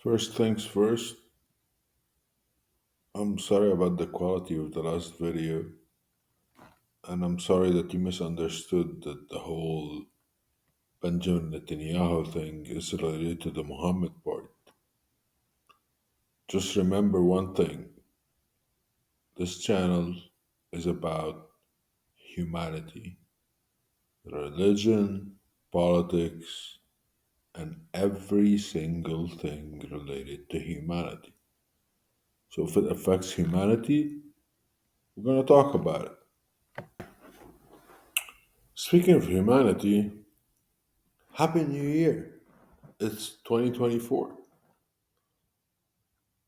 First things first, I'm sorry about the quality of the last video, and I'm sorry that you misunderstood that the whole Benjamin Netanyahu thing is related to the Muhammad part. Just remember one thing this channel is about humanity, religion, politics, and every single thing related to humanity. So if it affects humanity, we're going to talk about it. Speaking of humanity, Happy New Year! It's 2024.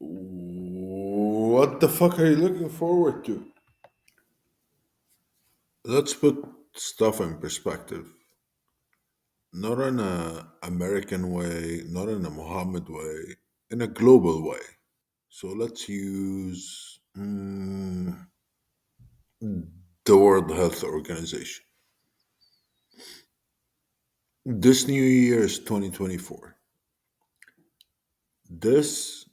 What the fuck are you looking forward to? Let's put stuff in perspective. Not in a American way, not in a Muhammad way, in a global way. So let's use the World Health Organization. This new year is 2024. This,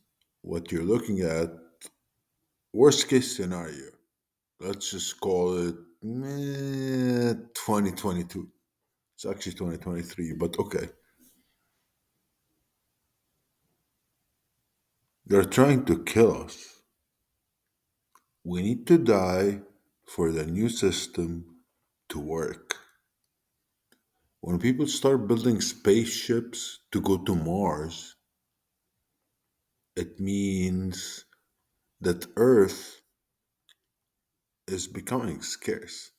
what you're looking at, worst case scenario. Let's just call it 2022. It's actually 2023, but okay. They're trying to kill us. We need to die for the new system to work. When people start building spaceships to go to Mars, it means that Earth is becoming scarce.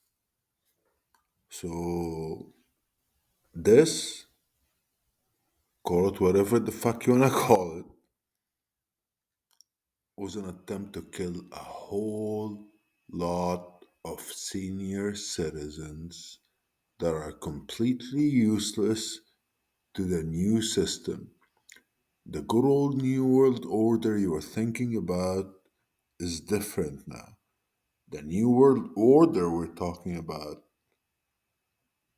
So, this, call it whatever the fuck you wanna call it, was an attempt to kill a whole lot of senior citizens that are completely useless to the new system. The good old New World Order you were thinking about is different now. The New World Order we're talking about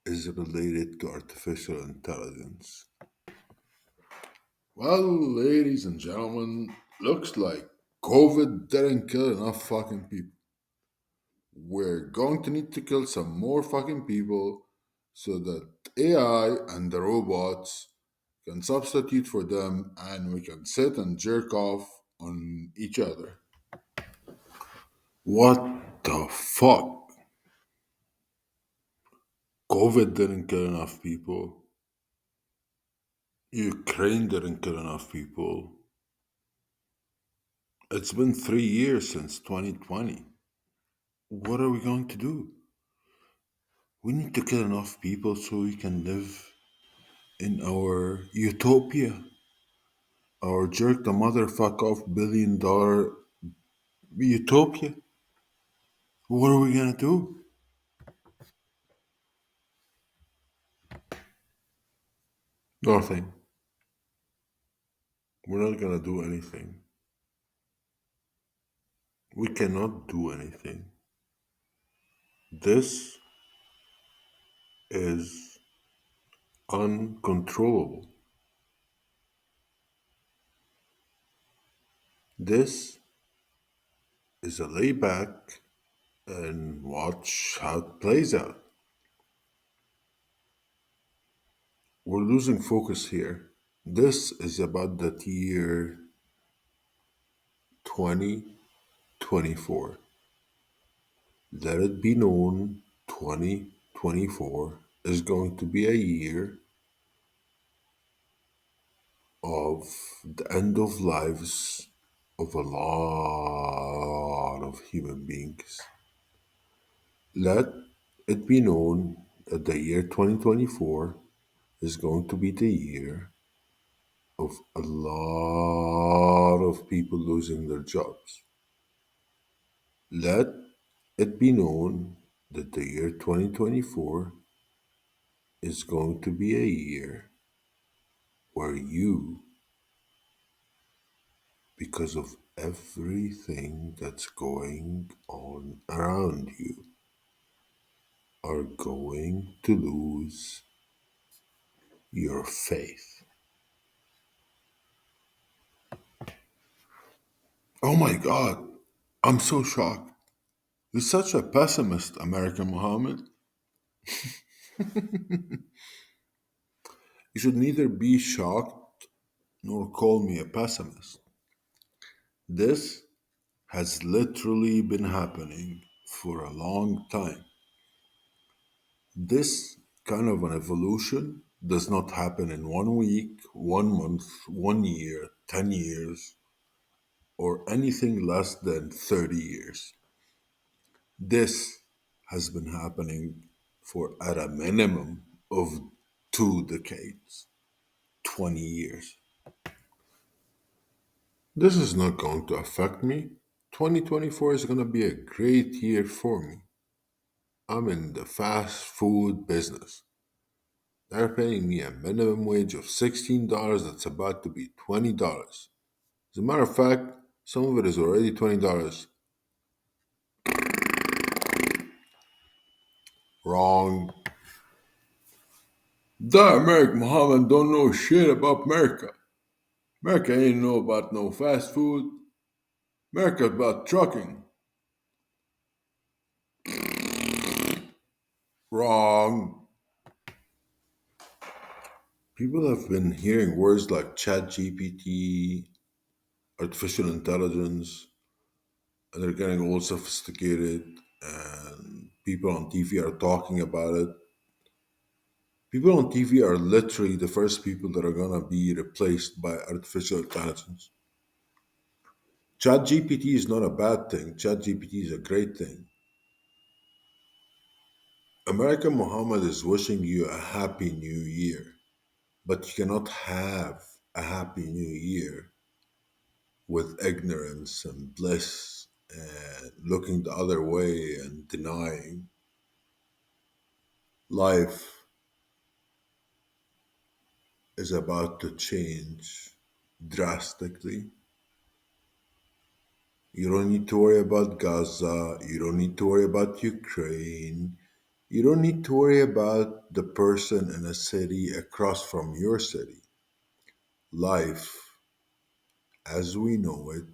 is related to artificial intelligence. Well, ladies and gentlemen, looks like COVID didn't kill enough fucking people. We're going to need to kill some more fucking people so that AI and the robots can substitute for them and we can sit and jerk off on each other. What the fuck? COVID didn't kill enough people. Ukraine didn't kill enough people. It's been 3 years since 2020. What are we going to do? We need to kill enough people so we can live in our utopia. Our jerk the motherfuck off $1 billion utopia. What are we gonna do? Nothing. We're not gonna do anything. We cannot do anything. This is uncontrollable. This is a layback and watch how it plays out. We're losing focus here. This is about the year 2024. Let it be known 2024 is going to be a year of the end of lives of a lot of human beings. Let it be known that the year 2024 is going to be the year of a lot of people losing their jobs. Let it be known that the year 2024 is going to be a year where you, because of everything that's going on around you, are going to lose your faith. Oh my God, I'm so shocked. You're such a pessimist, American Muhammad. You should neither be shocked nor call me a pessimist. This has literally been happening for a long time. This kind of an evolution does not happen in 1 week, 1 month, 1 year, 10 years, or anything less than 30 years. This has been happening for at a minimum of 2 decades, 20 years. This is not going to affect me. 2024 is going to be a great year for me. I'm in the fast food business. They're paying me a minimum wage of $16 that's about to be $20. As a matter of fact, some of it is already $20. Wrong. The American Muhammad don't know shit about America. America ain't know about no fast food. America about trucking. Wrong. People have been hearing words like chat GPT, artificial intelligence, and they're getting all sophisticated, and people on TV are talking about it. People on TV are literally the first people that are going to be replaced by artificial intelligence. ChatGPT is not a bad thing. ChatGPT is a great thing. American Muhammad is wishing you a happy new year, but you cannot have a happy new year with ignorance and bliss and looking the other way and denying. Life is about to change drastically. You don't need to worry about Gaza. You don't need to worry about Ukraine. You don't need to worry about the person in a city across from your city. Life, as we know it,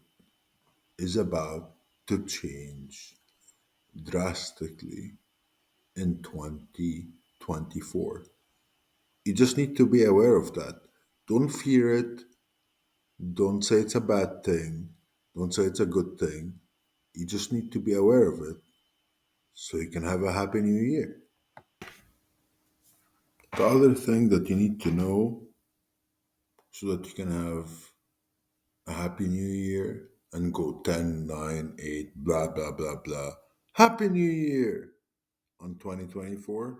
is about to change drastically in 2024. You just need to be aware of that. Don't fear it. Don't say it's a bad thing. Don't say it's a good thing. You just need to be aware of it so you can have a happy new year. The other thing that you need to know so that you can have a happy new year and go 10, 9, 8, blah, blah, blah, blah. Happy New Year on 2024.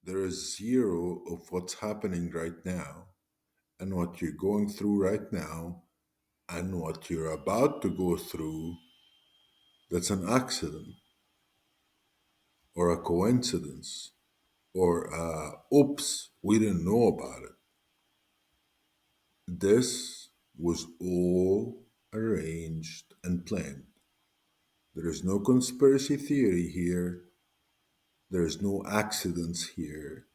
There is zero of what's happening right now and what you're going through right now and what you're about to go through that's an accident or a coincidence or oops, we didn't know about it. This was all arranged and planned. There is no conspiracy theory here. There is no accidents here.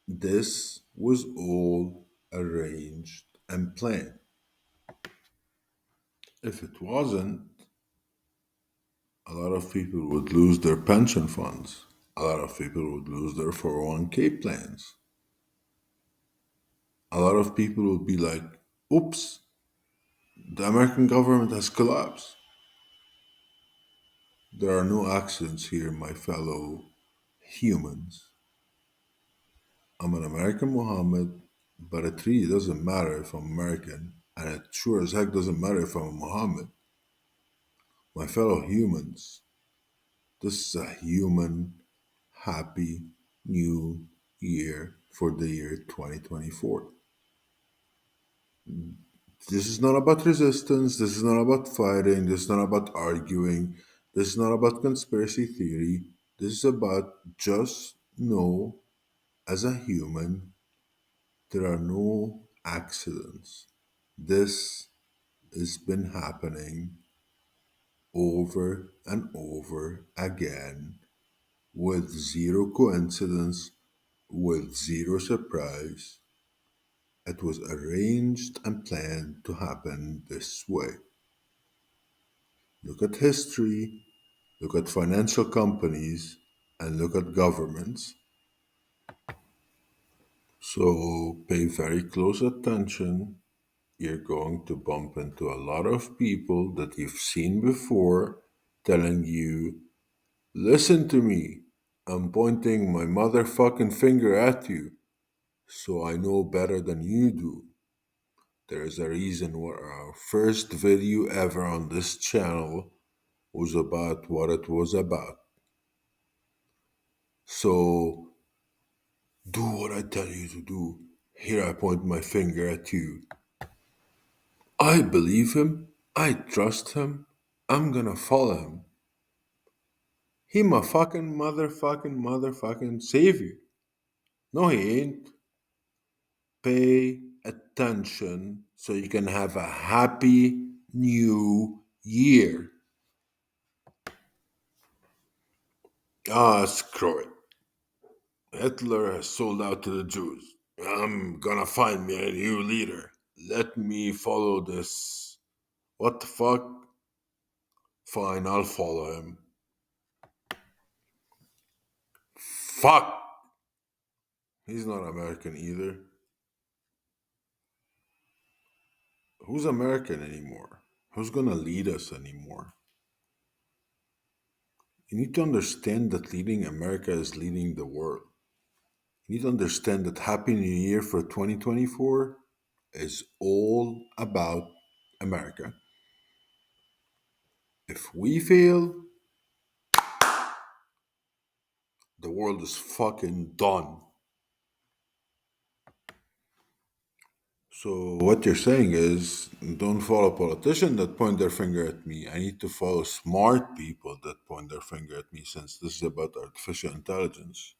This was all arranged and planned. If it wasn't, a lot of people would lose their pension funds. A lot of people would lose their 401k plans. A lot of people would be like, oops, the American government has collapsed. There are no accidents here, my fellow humans. I'm an American Mohammed, but it really doesn't matter if I'm American, and it sure as heck doesn't matter if I'm a Mohammed. My fellow humans, this is a human happy new year for the year 2024. This is not about resistance, this is not about fighting, this is not about arguing, this is not about conspiracy theory. This is about just know as a human there are no accidents. This has been happening over and over again with zero coincidence, with zero surprise, It was arranged and planned to happen this way. Look at history, look at financial companies, and look at governments. So pay very close attention. You're going to bump into a lot of people that you've seen before telling you, listen to me. I'm pointing my motherfucking finger at you, so I know better than you do. There's a reason why our first video ever on this channel was about what it was about. So do what I tell you to do. Here I point my finger at you. I believe him. I trust him. I'm gonna follow him. He my fucking motherfucking savior. No, he ain't. Pay attention so you can have a happy new year. Ah, screw it. Hitler has sold out to the Jews. I'm gonna find me a new leader. Let me follow this. What the fuck? Fine, I'll follow him. Fuck! He's not American either. Who's American anymore? Who's gonna lead us anymore? You need to understand that leading America is leading the world. You need to understand that Happy New Year for 2024 is all about America. If we fail, the world is fucking done. So what you're saying is don't follow politicians that point their finger at me. I need to follow smart people that point their finger at me since this is about artificial intelligence.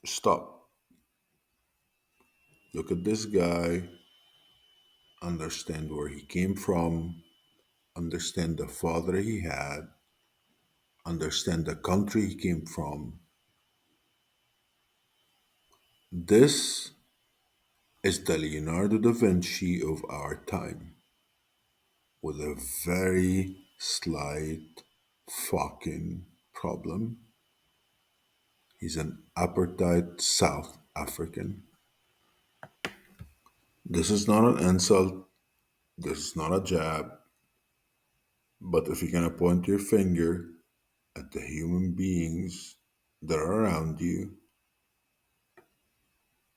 Stop. Look at this guy, understand where he came from, understand the father he had, understand the country he came from. This is the Leonardo da Vinci of our time with a very slight fucking problem. He's an apartheid South African. This is not an insult, this is not a jab, but if you're gonna point your finger at the human beings that are around you,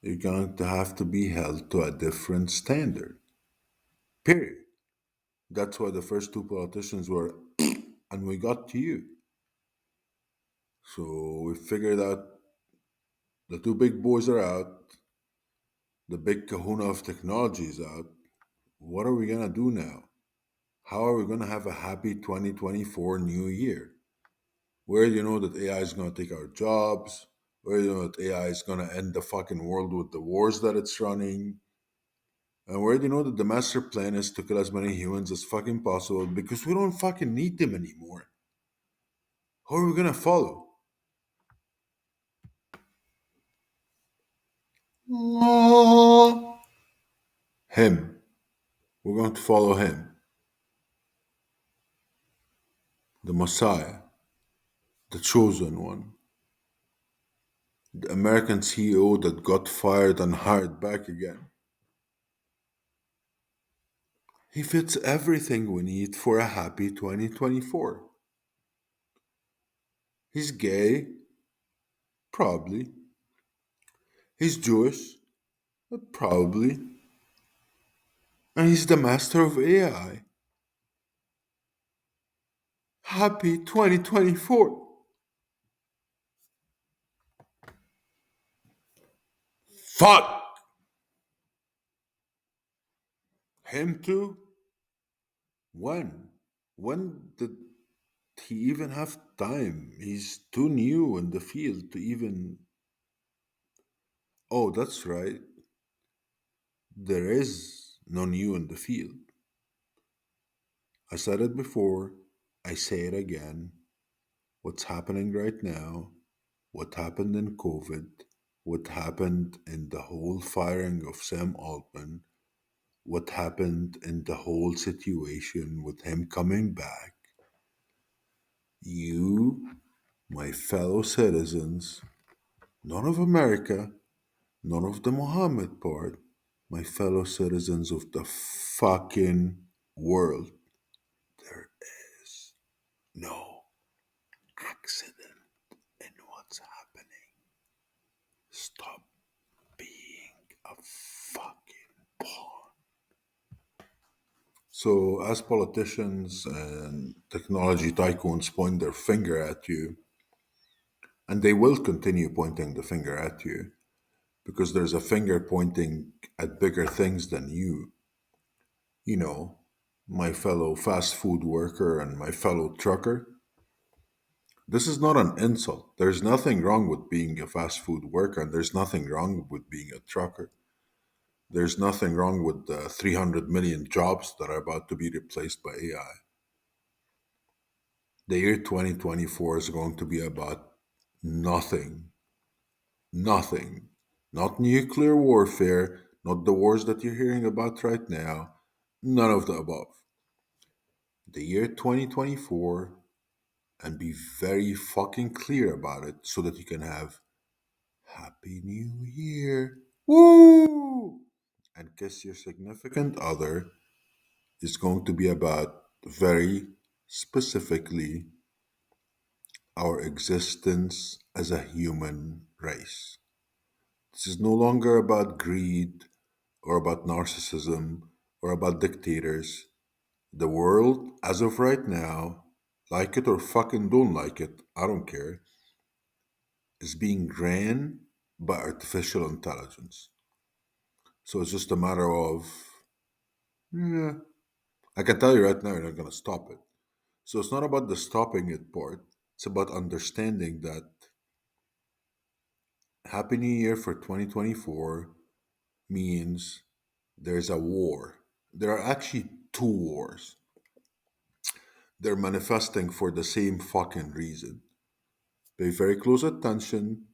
you're going to have to be held to a different standard. Period. That's why the first two politicians were, and we got to you. So we figured out the two big boys are out, the big kahuna of technology is out. What are we gonna do now? How are we gonna have a happy 2024 new year? Where do you know that AI is gonna take our jobs? Where do you know that AI is gonna end the fucking world with the wars that it's running? And where do you know that the master plan is to kill as many humans as fucking possible because we don't fucking need them anymore? Who are we gonna follow? Him. We're going to follow him. The Messiah. The chosen one. The American CEO that got fired and hired back again. He fits everything we need for a happy 2024. He's gay, probably. He's Jewish, probably. And he's the master of AI. Happy 2024. Fuck! Him too? When? When did he even have time? He's too new in the field to even. Oh, that's right. There is no new in the field. I said it before, I say it again. What's happening right now, what happened in COVID, what happened in the whole firing of Sam Altman, what happened in the whole situation with him coming back, you, my fellow citizens, none of America, none of the Mohammed part, my fellow citizens of the fucking world, there is no accident in what's happening. Stop being a fucking pawn. So, as politicians and technology tycoons point their finger at you, and they will continue pointing the finger at you because there's a finger pointing at bigger things than you. You know, my fellow fast food worker and my fellow trucker. This is not an insult. There's nothing wrong with being a fast food worker, and there's nothing wrong with being a trucker. There's nothing wrong with the 300 million jobs that are about to be replaced by AI. The year 2024 is going to be about nothing. Nothing. Not nuclear warfare, not the wars that you're hearing about right now. None of the above. The year 2024, and be very fucking clear about it so that you can have Happy New Year. Woo! And kiss your significant other is going to be about very specifically our existence as a human race. This is no longer about greed or about narcissism or about dictators. The world, as of right now, like it or fucking don't like it, I don't care, is being ran by artificial intelligence. So it's just a matter of, yeah, I can tell you right now, you're not going to stop it. So it's not about the stopping it part. It's about understanding that Happy New Year for 2024 means there's a war. There are actually two wars. They're manifesting for the same fucking reason. Pay very close attention.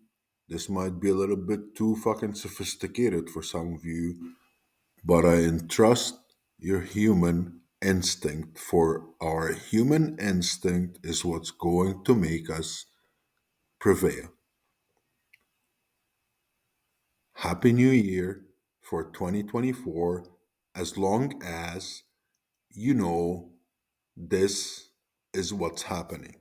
This might be a little bit too fucking sophisticated for some of you, but I entrust your human instinct, for our human instinct is what's going to make us prevail. Happy New Year for 2024, as long as you know this is what's happening.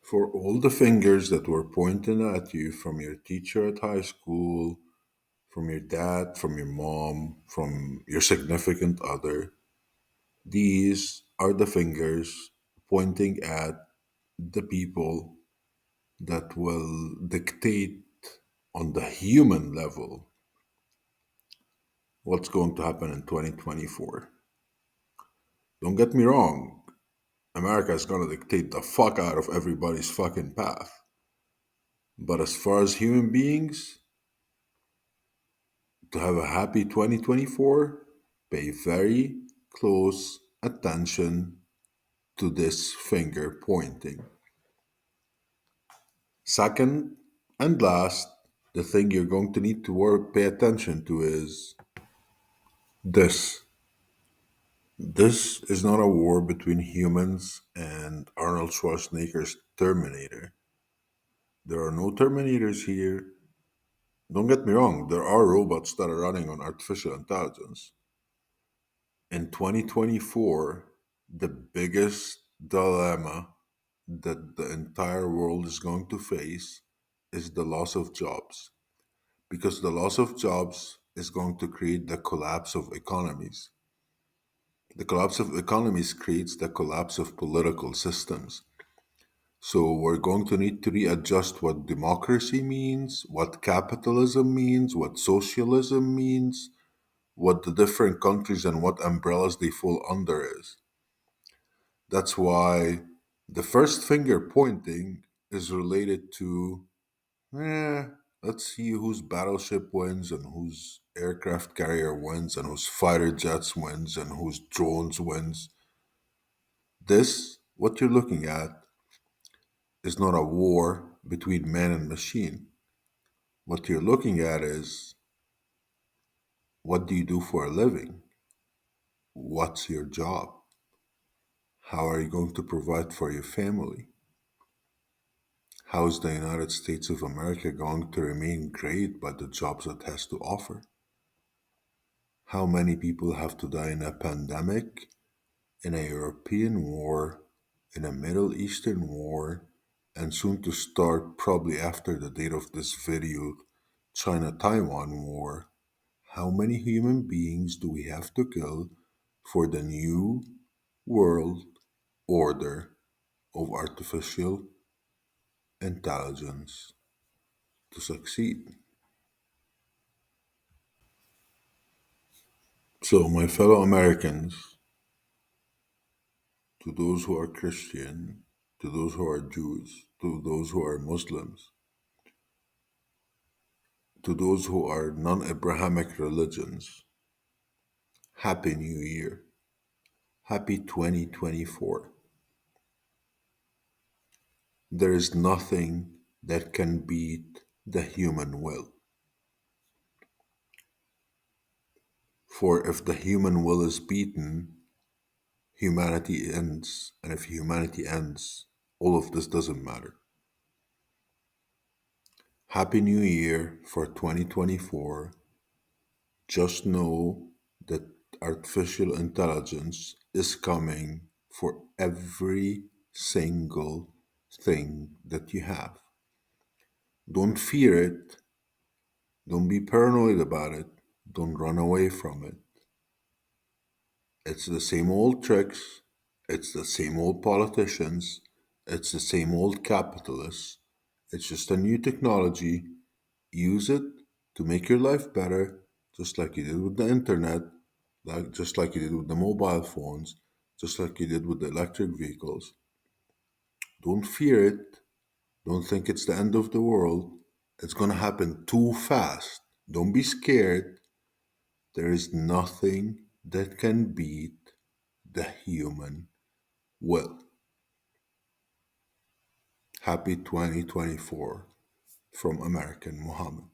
For all the fingers that were pointed at you from your teacher at high school, from your dad, from your mom, from your significant other, these are the fingers pointing at the people that will dictate on the human level what's going to happen in 2024. Don't get me wrong, America is going to dictate the fuck out of everybody's fucking path. But as far as human beings, to have a happy 2024, pay very close attention to this finger pointing. Second and last, the thing you're going to need to pay attention to is this. This is not a war between humans and Arnold Schwarzenegger's Terminator. There are no Terminators here. Don't get me wrong, there are robots that are running on artificial intelligence. In 2024, the biggest dilemma that the entire world is going to face is the loss of jobs. Because the loss of jobs is going to create the collapse of economies. The collapse of economies creates the collapse of political systems. So we're going to need to readjust what democracy means, what capitalism means, what socialism means, what the different countries and what umbrellas they fall under is. That's why the first finger pointing is related to, eh, let's see whose battleship wins and whose aircraft carrier wins and whose fighter jets wins and whose drones wins. This, what you're looking at, is not a war between man and machine. What you're looking at is, what do you do for a living? What's your job? How are you going to provide for your family? How is the United States of America going to remain great by the jobs it has to offer? How many people have to die in a pandemic, in a European war, in a Middle Eastern war, and soon to start, probably after the date of this video, China Taiwan war? How many human beings do we have to kill for the new world order of artificial intelligence to succeed? So, my fellow Americans, to those who are Christian, to those who are Jews, to those who are Muslims, to those who are non Abrahamic religions, Happy New Year. Happy 2024. There is nothing that can beat the human will. For if the human will is beaten, humanity ends. And if humanity ends, all of this doesn't matter. Happy New Year for 2024. Just know that artificial intelligence is coming for every single thing that you have. Don't fear it. Don't be paranoid about it. Don't run away from it. It's the same old tricks. It's the same old politicians. It's the same old capitalists. It's just a new technology. Use it to make your life better, just like you did with the internet, just like you did with the mobile phones, just like you did with the electric vehicles. Don't fear it. Don't think it's the end of the world. It's going to happen too fast. Don't be scared. There is nothing that can beat the human will. Happy 2024 from American Muhammad.